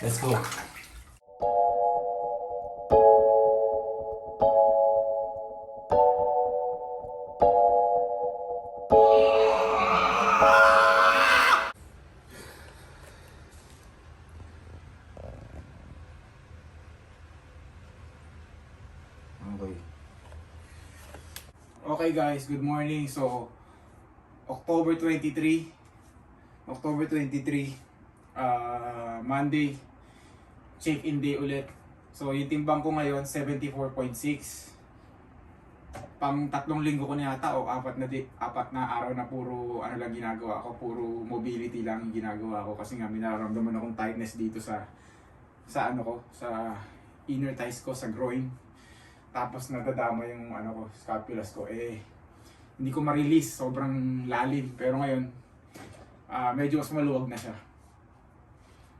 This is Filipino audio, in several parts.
Let's go. Okay. Okay guys, good morning. So, October 23, Monday, check-in day ulit. So, yung timbang ko ngayon, 74.6. Pang 3 linggo ko na yata o 4 na araw na puro ano lang ginagawa ko, puro mobility lang yung ginagawa ko kasi nga may nararamdaman akong tightness dito sa ano ko, sa inner thighs ko, sa groin. Tapos nadadama yung ano ko, scapulas ko. Hindi ko ma-release, sobrang lalim. Pero ngayon, medyo mas maluwag na siya.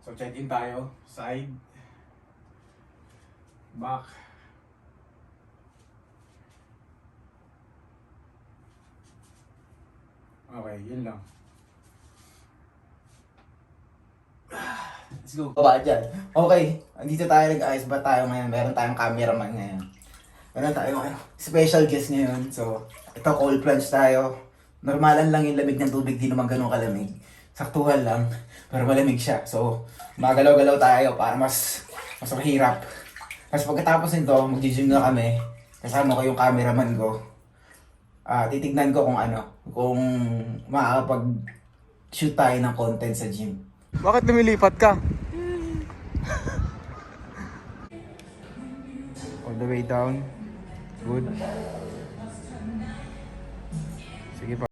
So check in tayo, side, back. Okay, yun lang. Let's go. Baba dyan. Okay, andito tayo, nag-ayos ba tayo ngayon? Meron tayong cameraman ngayon. Meron tayong special guest ngayon. So, ito cold plunge tayo. Normalan lang yung lamig ng tubig, di naman ganun kalamig. Saktuhan lang, pero malamig siya. So, magalaw-galaw tayo para mas mahirap. Tapos pagkatapos nito, mag-gym na kami. Kasama ko yung cameraman ko. Titignan ko kung makakapag-shoot tayo ng content sa gym. Bakit lumilipat ka? All the way down. Good. Sige pa.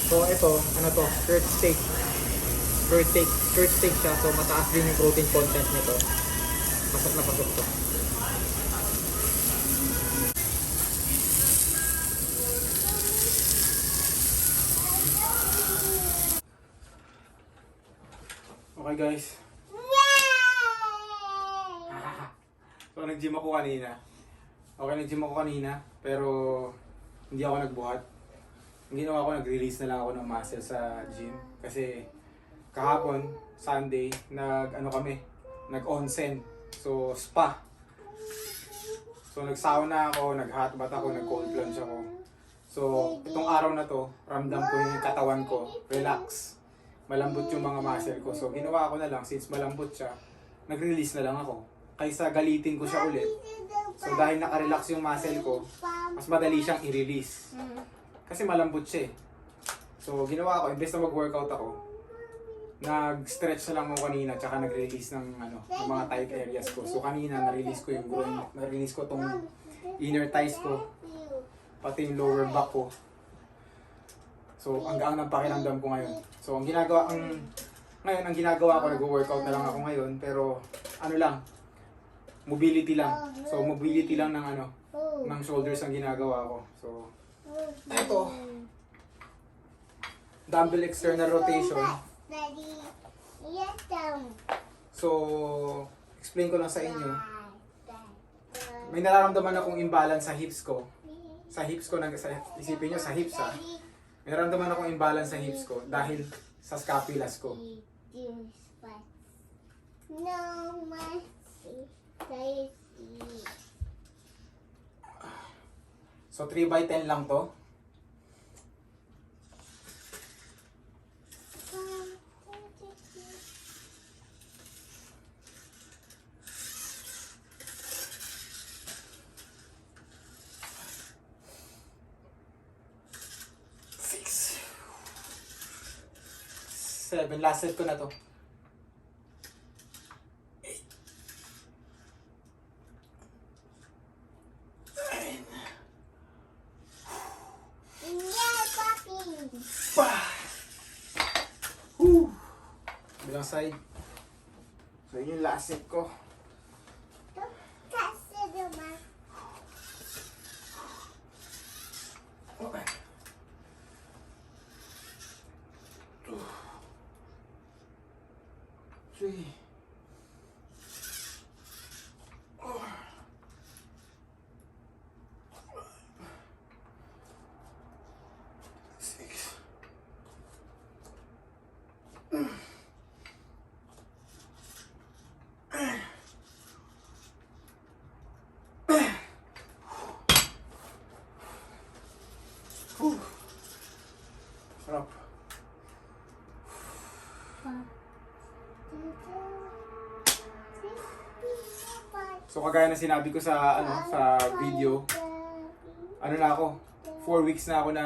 So ito, curd steak. Curd steak siya. So mataas din yung protein content nito. Pasok na pasok to. Okay guys. So nag-gym ako kanina. Nag-gym ako kanina, pero hindi ako nagbuhat. Ang ginawa ko, nag-release na lang ako ng muscle sa gym. Kasi kahapon, Sunday, nag-onsen. So, spa. So, nag-sauna ako, nag-hot bath ako, nag-cold plunge ako. So, itong araw na to, ramdam ko yung katawan ko, relax. Malambot yung mga muscle ko. So, ginawa ko na lang, since malambot siya, nag-release na lang ako. Kaysa galitin ko siya ulit. So, dahil naka-relax yung muscle ko, mas madali siyang i-release. Kasi malambot siya eh. So, ginawa ko, imbes na mag-workout ako, nag-stretch na lang ako kanina, tsaka nag-release ng mga tight areas ko. So, kanina, na-release ko yung groin, na-release ko tong inner thighs ko, pati yung lower back ko. So, ang gaan ng pakiramdam ko ngayon. So, ang ginagawa ko, nag-workout na lang ako ngayon, pero mobility lang. So, mobility lang ng shoulders ang ginagawa ko. So, ito, dumbbell external rotation. So, explain ko lang sa inyo. May nararamdaman akong imbalance sa hips ko. Isipin nyo sa hips ha. May nararamdaman akong imbalance sa hips ko dahil sa scapulas ko. So 3x10 lang to. Seven, last set ko na to. 8. 9. Bilang side. So yun yung last set ko. Okay. 2, 3, 4, 6. Sarap. So kagaya na sinabi ko sa sa video, ano na ako, 4 weeks na ako na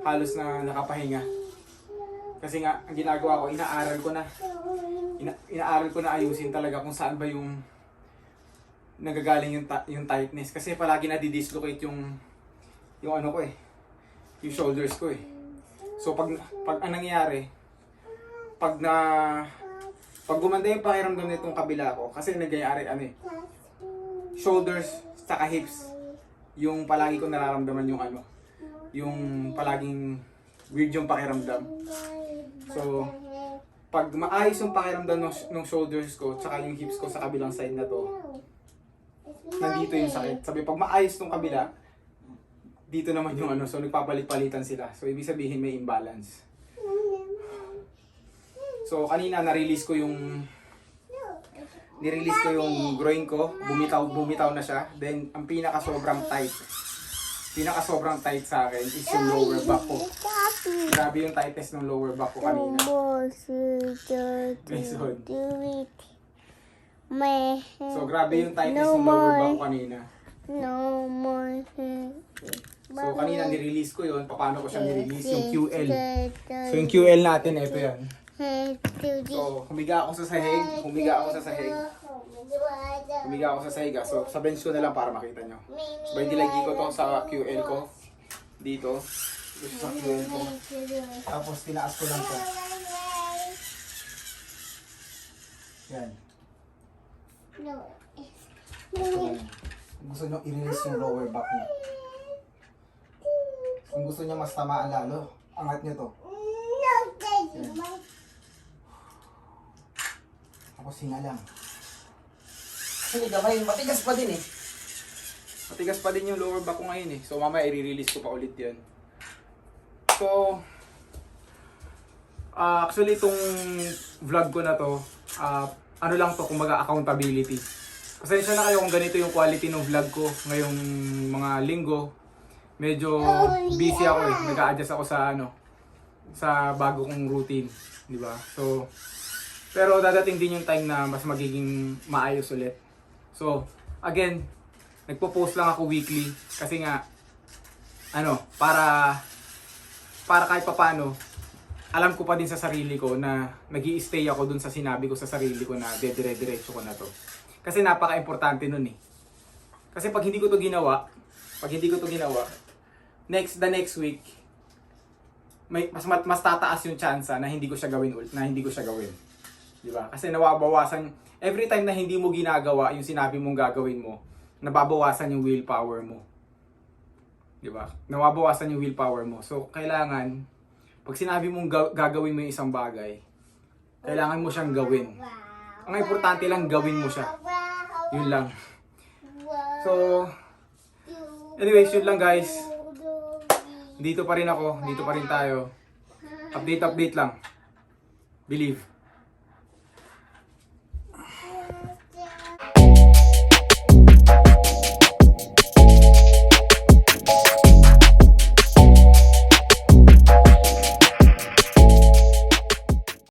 halos na nakapahinga. Kasi nga ang ginagawa ko, inaaral ko na ayusin talaga kung saan ba yung nagagaling yung tightness, kasi palagi na didislocate yung ano ko yung shoulders ko eh. So pag anong nangyayari, pag gumanda yung pakiramdam nitong kabila ko, kasi nagyayari shoulders saka hips yung palagi ko nararamdaman yung palaging weird yung pakiramdam. So pag maayos yung pakiramdam ng shoulders ko saka yung hips ko sa kabilang side na to, nandito yung sakit. Sabi pag maayos tong kabila, dito naman yung so nagpapalit-palitan sila. So ibig sabihin may imbalance. So kanina na-release ko yung groin ko, bumitaw na siya. Then ang pinaka sobrang tight sa akin is yung lower back ko. Grabe yung tightness ng lower back ko kanina. So grabe yung tightness ng lower back ko kanina. No more. So kanina ni-release ko yun. Paano ko siya ni-release? Yung QL. So yung QL natin, ito yan. So humiga ako sa sahig. So sa bench ko na lang para makita nyo. So nilagay ko to sa QL ko. Dito. Dito sa QL ko. Tapos tinaas ko lang to. Yan. So, kung gusto nyo i-release yung lower back nyo. Kung gusto nyo mas tamaan lalo, angat nyo to. Yan. Tapos hinga lang. Kasi gamay, matigas pa din eh. Matigas pa din yung lower back ko ngayon eh. So mamaya i-release ko pa ulit yan. So, actually itong vlog ko na to, ano lang to, kumbaga accountability. Pasensya na kayo kung ganito yung quality ng vlog ko ngayong mga linggo. Medyo busy ako eh. Nag-a-adjust ako sa bago kong routine, di ba? So, pero dadating din yung time na mas magiging maayos ulit. So, again, nagpo-post lang ako weekly kasi nga para kahit papaano alam ko pa din sa sarili ko na nag-i-stay ako dun sa sinabi ko sa sarili ko na dire-diretso ko na to. Kasi napaka-importante nun eh. Kasi pag hindi ko to ginawa, the next week, mas tataas yung chance na hindi ko siya gawin. Diba? Kasi nababawasan, every time na hindi mo ginagawa yung sinabi mong gagawin mo, nababawasan yung willpower mo. Diba? Nababawasan yung willpower mo. So, kailangan, pag sinabi mong gagawin mo yung isang bagay, kailangan mo siyang gawin. Ang importante lang, gawin mo siya. Yun lang. So, anyways, yun lang guys. Dito pa rin ako, dito pa rin tayo. Update lang. Believe.